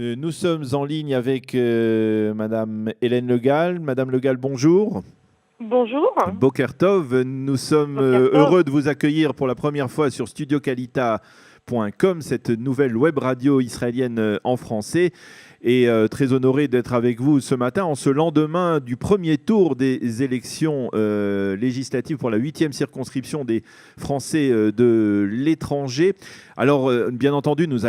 Nous sommes en ligne avec Madame Hélène Le Gall. Madame Le Gall, bonjour. Bonjour, Boker Tov, nous sommes Boker Tov. heureux de vous accueillir pour la première fois sur studiocalita.com, cette nouvelle web radio israélienne en français. Et très honoré d'être avec vous ce matin en ce lendemain du premier tour des élections législatives pour la 8e circonscription des Français de l'étranger. Alors, bien entendu, nous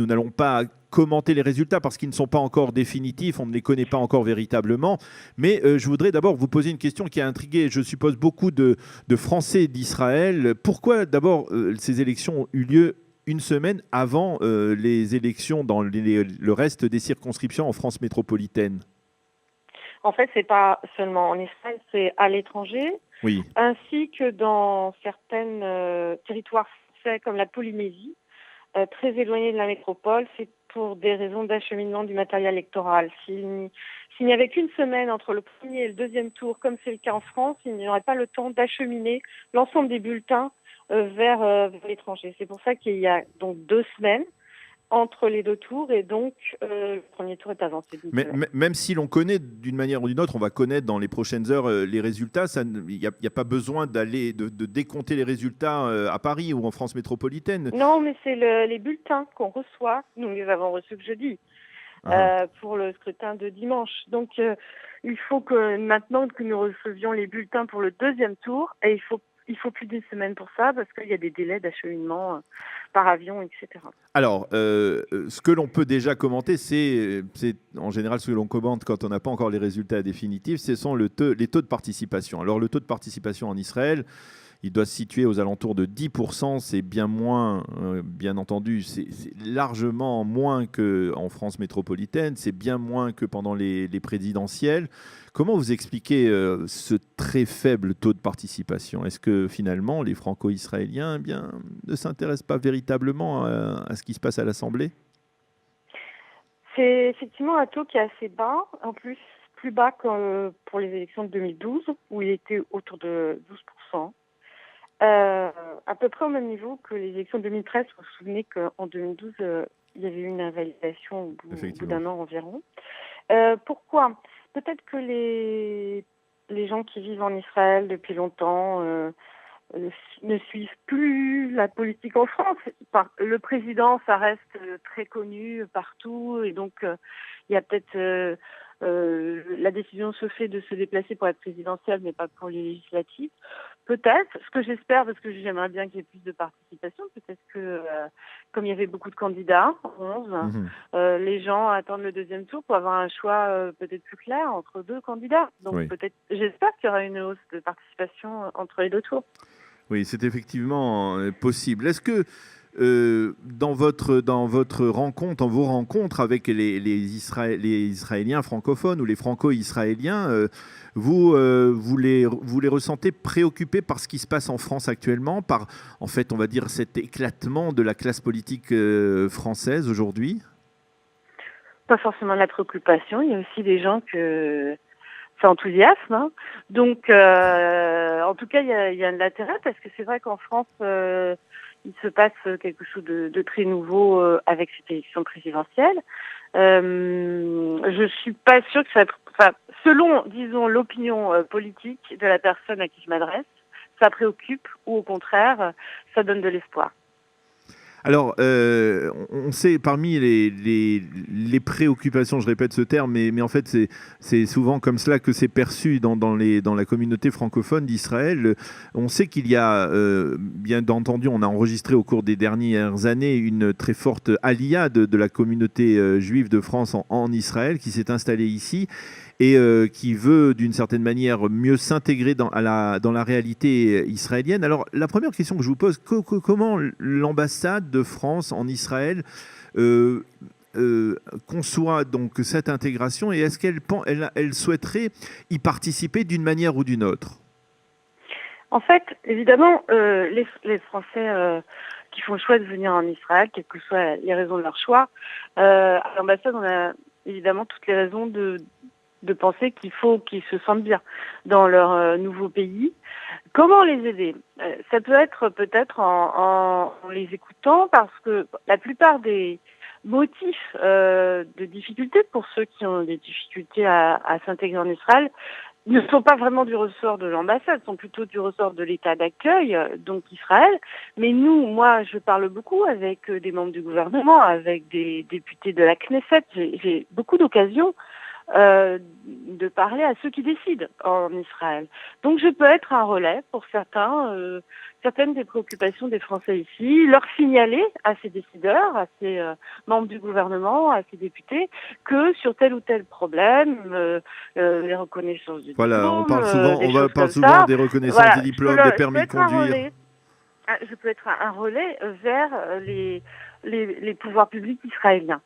n'allons pas commenter les résultats parce qu'ils ne sont pas encore définitifs, on ne les connaît pas encore véritablement. Mais je voudrais d'abord vous poser une question qui a intrigué, je suppose, beaucoup de Français d'Israël. Pourquoi d'abord ces élections ont eu lieu une semaine avant les élections dans le reste des circonscriptions en France métropolitaine? En fait, c'est pas seulement en Israël, c'est à l'étranger, Oui. ainsi que dans certains territoires français comme la Polynésie, très éloignés de la métropole. C'est pour des raisons d'acheminement du matériel électoral. S'il n'y avait qu'une semaine entre le premier et le deuxième tour, comme c'est le cas en France, il n'y aurait pas le temps d'acheminer l'ensemble des bulletins vers l'étranger. C'est pour ça qu'il y a donc 2 semaines entre les 2 tours et donc le premier tour est avancé d'une Mais semaine. même si l'on connaît d'une manière ou d'une autre, on va connaître dans les prochaines heures les résultats, il n'y a pas besoin de décompter les résultats à Paris ou en France métropolitaine. Non, mais c'est les bulletins qu'on reçoit. Nous les avons reçus que jeudi Ah. pour le scrutin de dimanche. Donc il faut que maintenant que nous recevions les bulletins pour le deuxième tour, et il faut plus d'une semaine pour ça parce qu'il y a des délais d'acheminement par avion, etc. Alors, ce que l'on peut déjà commenter, c'est en général ce que l'on commente quand on n'a pas encore les résultats définitifs, ce sont les taux de participation. Alors, le taux de participation en Israël, il doit se situer aux alentours de 10%. C'est bien moins, bien entendu, c'est largement moins qu'en France métropolitaine, c'est bien moins que pendant les présidentielles. Comment vous expliquez ce très faible taux de participation? Est-ce que finalement les franco-israéliens ne s'intéressent pas véritablement à ce qui se passe à l'Assemblée? C'est effectivement un taux qui est assez bas, en plus plus bas que pour les élections de 2012 où il était autour de 12%. À peu près au même niveau que les élections de 2013. Vous vous souvenez qu'en 2012, il y avait eu une invalidation au bout d'un an environ. Pourquoi? Peut-être que les gens qui vivent en Israël depuis longtemps ne suivent plus la politique en France. Le président, ça reste très connu partout, et donc il y a peut-être la décision se fait de se déplacer pour la présidentielle, mais pas pour les législatives. Peut-être, ce que j'espère, parce que j'aimerais bien qu'il y ait plus de participation, peut-être que comme il y avait beaucoup de candidats, 11, les gens attendent le deuxième tour pour avoir un choix peut-être plus clair entre 2 candidats. Donc Oui. peut-être, j'espère qu'il y aura une hausse de participation entre les 2 tours. Oui, c'est effectivement possible. Est-ce que dans vos rencontres avec les Israéliens francophones ou les franco-israéliens, vous les ressentez préoccupés par ce qui se passe en France actuellement, par, en fait, on va dire, cet éclatement de la classe politique française aujourd'hui? Pas forcément de la préoccupation, il y a aussi des gens que ça enthousiasme, hein. Donc, en tout cas, il y a de l'intérêt parce que c'est vrai qu'en France, il se passe quelque chose de très nouveau avec cette élection présidentielle. Je suis pas sûre que selon, disons, l'opinion politique de la personne à qui je m'adresse, ça préoccupe ou au contraire, ça donne de l'espoir. Alors, on sait parmi les préoccupations, je répète ce terme, mais en fait, c'est souvent comme cela que c'est perçu dans la communauté francophone d'Israël. On sait qu'il y a, bien entendu, on a enregistré au cours des dernières années une très forte aliyah de la communauté juive de France en Israël qui s'est installée ici et qui veut d'une certaine manière mieux s'intégrer dans la réalité israélienne. Alors la première question que je vous pose, comment l'ambassade de France en Israël conçoit donc cette intégration, et est-ce qu'elle souhaiterait y participer d'une manière ou d'une autre? En fait, évidemment, les Français qui font le choix de venir en Israël, quelles que soient les raisons de leur choix, à l'ambassade, on a évidemment toutes les raisons de penser qu'il faut qu'ils se sentent bien dans leur nouveau pays. Comment les aider? Ça peut être peut-être en les écoutant, parce que la plupart des motif de difficulté pour ceux qui ont des difficultés à s'intégrer en Israël ne sont pas vraiment du ressort de l'ambassade, sont plutôt du ressort de l'État d'accueil, donc Israël. Mais moi, je parle beaucoup avec des membres du gouvernement, avec des députés de la Knesset. J'ai beaucoup d'occasions de parler à ceux qui décident en Israël. Donc je peux être un relais pour certaines des préoccupations des Français ici, leur signaler à ces décideurs, à ces membres du gouvernement, à ces députés, que sur tel ou tel problème, les reconnaissances de Voilà, diplômes, on parle souvent des reconnaissances des diplômes, des permis de conduire. Je peux être un relais vers les pouvoirs publics israéliens.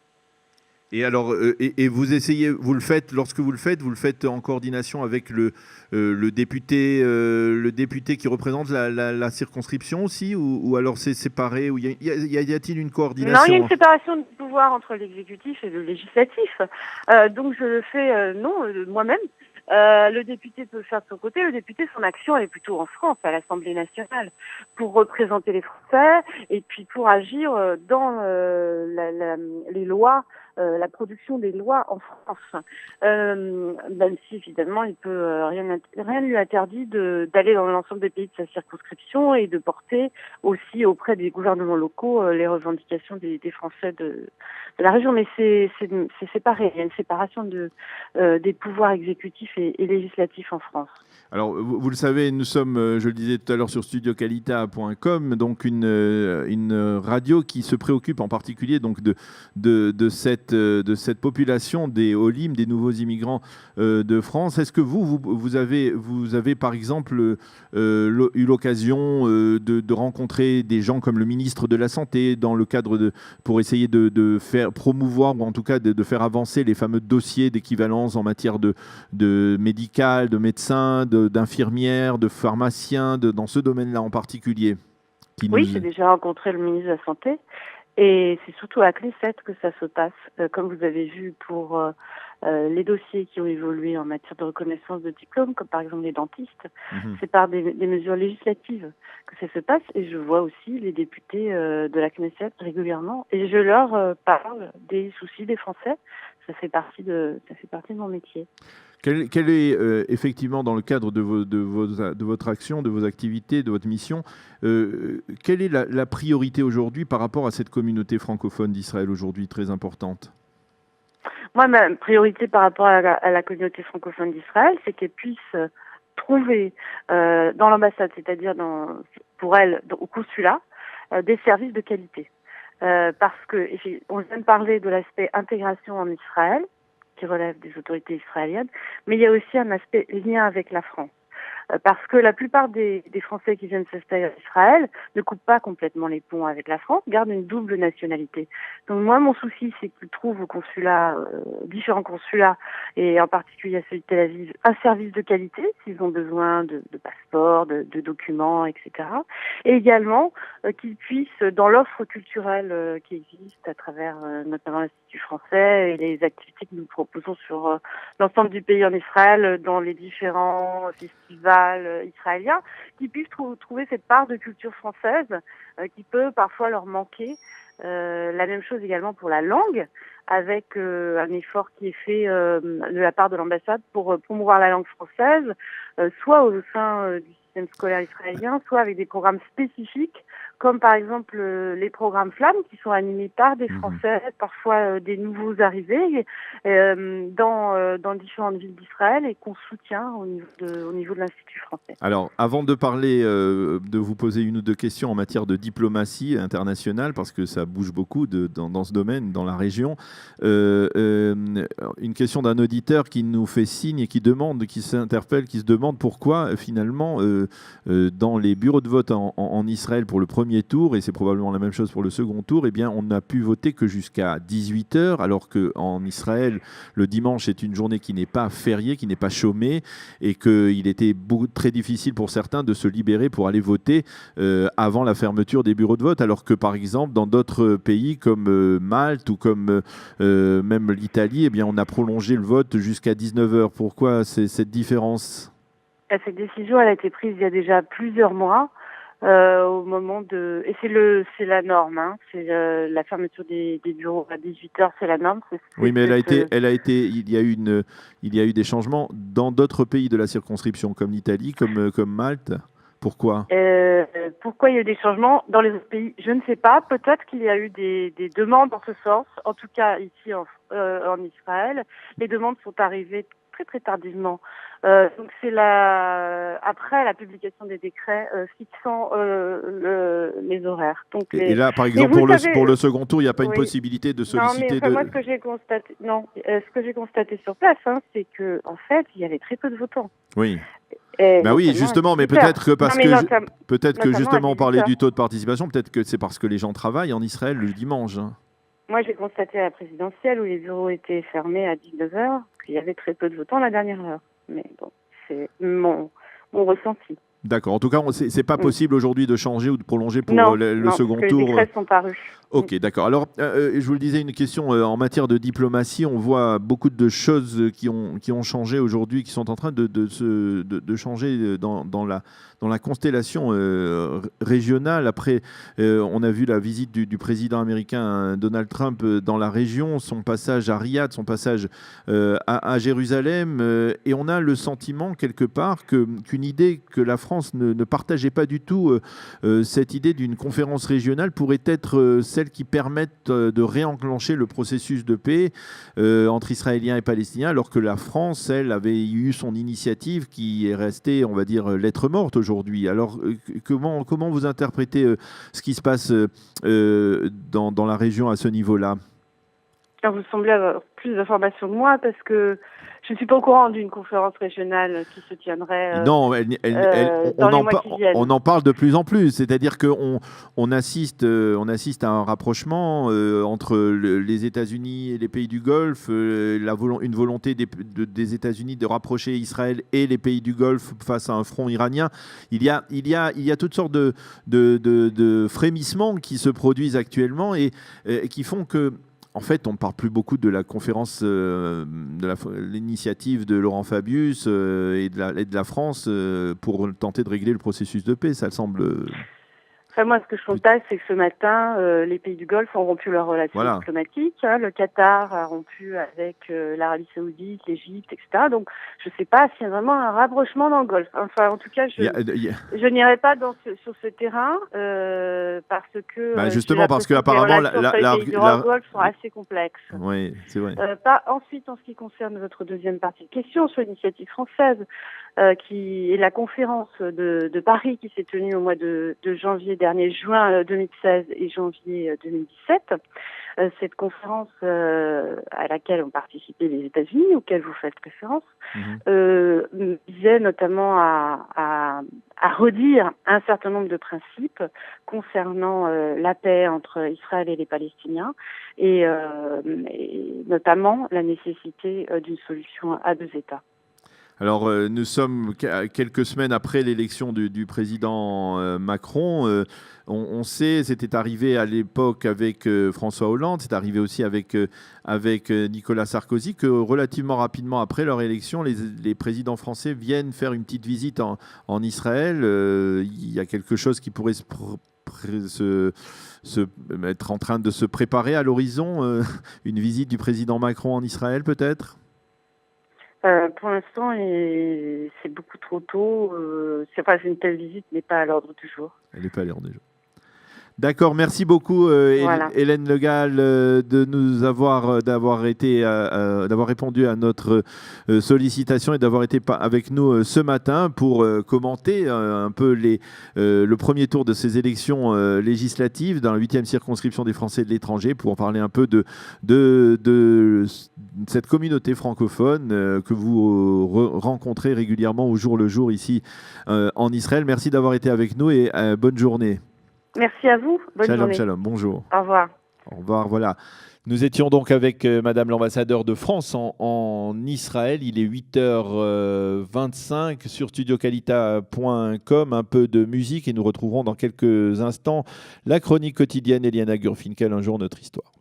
Et alors, vous le faites, lorsque vous le faites en coordination avec le député qui représente la circonscription aussi, ou alors c'est séparé, ou y a-t-il une coordination? Non, il y a une séparation de pouvoir entre l'exécutif et le législatif. Donc je le fais, moi-même. Le député peut le faire de son côté. Le député, son action, elle est plutôt en France, à l'Assemblée nationale, pour représenter les Français et puis pour agir dans les lois, la production des lois en France. Même si, évidemment, il peut rien lui interdit d'aller dans l'ensemble des pays de sa circonscription et de porter aussi auprès des gouvernements locaux les revendications des Français de la région. Mais c'est séparé. Il y a une séparation des pouvoirs exécutifs et législatifs en France. Alors, vous le savez, nous sommes, je le disais tout à l'heure, sur studiocalita.com, donc une radio qui se préoccupe en particulier donc de cette population des Olim, des nouveaux immigrants de France. Est-ce que vous avez par exemple eu l'occasion de rencontrer des gens comme le ministre de la Santé dans le cadre pour essayer de faire promouvoir, ou en tout cas de faire avancer les fameux dossiers d'équivalence en matière de médical, de médecins, d'infirmières, de pharmaciens, dans ce domaine-là en particulier? Oui, j'ai déjà rencontré le ministre de la Santé et c'est surtout à Knesset que ça se passe. Comme vous avez vu pour les dossiers qui ont évolué en matière de reconnaissance de diplômes, comme par exemple les dentistes, c'est par des mesures législatives que ça se passe et je vois aussi les députés de la Knesset régulièrement et je leur parle des soucis des Français. Ça fait partie de mon métier. Quel est effectivement, dans le cadre de votre action, de vos activités, de votre mission, quelle est la priorité aujourd'hui par rapport à cette communauté francophone d'Israël aujourd'hui très importante? Moi, ma priorité par rapport à la communauté francophone d'Israël, c'est qu'elle puisse trouver dans l'ambassade, c'est-à-dire pour elle au consulat, des services de qualité. Parce que on vient de parler de l'aspect intégration en Israël, qui relève des autorités israéliennes, mais il y a aussi un aspect lien avec la France. Parce que la plupart des Français qui viennent s'installer en Israël ne coupent pas complètement les ponts avec la France, gardent une double nationalité. Donc moi, mon souci, c'est qu'ils trouvent au consulat, différents consulats, et en particulier à celui de Tel Aviv, un service de qualité, s'ils ont besoin de passeports, de documents, etc. Et également qu'ils puissent, dans l'offre culturelle qui existe à travers notamment l'Institut français et les activités que nous proposons sur l'ensemble du pays en Israël, dans les différents festivals israéliens, qui puissent trouver cette part de culture française qui peut parfois leur manquer. La même chose également pour la langue, avec un effort qui est fait de la part de l'ambassade pour promouvoir la langue française, soit au sein du système scolaire israélien, soit avec des programmes spécifiques, comme par exemple les programmes Flammes, qui sont animés par des Français, parfois des nouveaux arrivés, dans différentes villes d'Israël et qu'on soutient au niveau de l'Institut français. Alors, avant de parler, de vous poser une ou deux questions en matière de diplomatie internationale, parce que ça bouge beaucoup dans ce domaine, dans la région, une question d'un auditeur qui nous fait signe et qui s'interpelle, qui se demande pourquoi finalement dans les bureaux de vote en Israël pour le premier tour, et c'est probablement la même chose pour le second tour, eh bien, on n'a pu voter que jusqu'à 18h, alors qu'en Israël, le dimanche est une journée qui n'est pas fériée, qui n'est pas chômée, et qu'il était très difficile pour certains de se libérer pour aller voter avant la fermeture des bureaux de vote, alors que par exemple dans d'autres pays comme Malte ou comme même l'Italie, eh bien, on a prolongé le vote jusqu'à 19h. Pourquoi cette différence? Cette décision, elle a été prise il y a déjà plusieurs mois. au moment de... Et c'est la norme, hein. C'est la fermeture des bureaux à 18h, c'est la norme. Oui, mais il y a eu des changements dans d'autres pays de la circonscription, comme l'Italie, comme Malte. Pourquoi? Pourquoi il y a eu des changements dans les autres pays? Je ne sais pas. Peut-être qu'il y a eu des demandes dans ce sens. En tout cas, ici en Israël, les demandes sont arrivées très très tardivement. Donc c'est après la publication des décrets fixant les horaires. Donc et là, par exemple, pour le second tour, il n'y a pas une possibilité de solliciter... Moi, ce que j'ai constaté sur place, hein, c'est que en fait, il y avait très peu de votants. Oui. Ben oui, justement, mais peut-être que justement, on parlait du taux de participation, peut-être que c'est parce que les gens travaillent en Israël le dimanche. Hein. Moi, j'ai constaté à la présidentielle où les bureaux étaient fermés à 19h qu'il y avait très peu de votants à la dernière heure. Mais bon, c'est mon ressenti. D'accord. En tout cas, c'est pas possible aujourd'hui de changer ou de prolonger pour le second tour. Les décrets sont parus. Ok, d'accord. Alors, je vous le disais, une question en matière de diplomatie. On voit beaucoup de choses qui ont changé aujourd'hui, qui sont en train de changer dans la constellation régionale. Après, on a vu la visite du président américain Donald Trump dans la région, son passage à Riyad, son passage à Jérusalem, et on a le sentiment quelque part qu'une idée que la France ne partageait pas du tout, cette idée d'une conférence régionale pourrait être celle qui permettent de réenclencher le processus de paix entre Israéliens et Palestiniens, alors que la France, elle, avait eu son initiative qui est restée, on va dire, lettre morte aujourd'hui. Alors, comment vous interprétez ce qui se passe dans la région à ce niveau-là? Alors, vous semblez avoir plus d'informations que moi, parce que je ne suis pas au courant d'une conférence régionale qui se tiendrait non, on en parle de plus en plus. C'est-à-dire qu'on assiste à un rapprochement entre les États-Unis et les pays du Golfe, une volonté des États-Unis de rapprocher Israël et les pays du Golfe face à un front iranien. Il y a toutes sortes de frémissements qui se produisent actuellement et qui font que... En fait, on ne parle plus beaucoup de la conférence, de l'initiative de Laurent Fabius et de la France pour tenter de régler le processus de paix. Ça semble... Enfin, moi, ce que je constate, c'est que ce matin, les pays du Golfe ont rompu leurs relations diplomatiques. Hein. Le Qatar a rompu avec l'Arabie Saoudite, l'Égypte, etc. Donc, je ne sais pas s'il y a vraiment un rapprochement dans le Golfe. Enfin, en tout cas, je n'irai pas sur ce terrain parce que justement parce que apparemment les pays du Golfe sont assez complexes. Oui, c'est vrai. Ensuite, en ce qui concerne votre deuxième partie de question sur l'initiative française, qui est la conférence de Paris qui s'est tenue au mois de janvier dernier, juin 2016 et janvier 2017. Cette conférence à laquelle ont participé les États-Unis, auquel vous faites référence, visait notamment à redire un certain nombre de principes concernant la paix entre Israël et les Palestiniens et notamment la nécessité d'une solution à deux États. Alors, nous sommes quelques semaines après l'élection du président Macron. On sait, c'était arrivé à l'époque avec François Hollande, c'est arrivé aussi avec Nicolas Sarkozy, que relativement rapidement après leur élection, les présidents français viennent faire une petite visite en Israël. Il y a quelque chose qui pourrait être en train de se préparer à l'horizon, une visite du président Macron en Israël peut-être? Pour l'instant, c'est beaucoup trop tôt. Une telle visite n'est pas à l'ordre du jour. Elle n'est pas à l'ordre du jour. D'accord, merci beaucoup Hélène Le Gall d'avoir répondu à notre sollicitation et d'avoir été avec nous ce matin pour commenter un peu le premier tour de ces élections législatives dans la 8e circonscription des Français de l'étranger, pour en parler un peu de cette communauté francophone que vous rencontrez régulièrement au jour le jour ici en Israël. Merci d'avoir été avec nous et bonne journée. Merci à vous. Bonne journée. Shalom, bonjour. Au revoir. Au revoir, voilà. Nous étions donc avec Madame l'ambassadeur de France en Israël. Il est 8h25 sur studiocalita.com. Un peu de musique et nous retrouverons dans quelques instants la chronique quotidienne Eliana Gurfinkel, un jour notre histoire.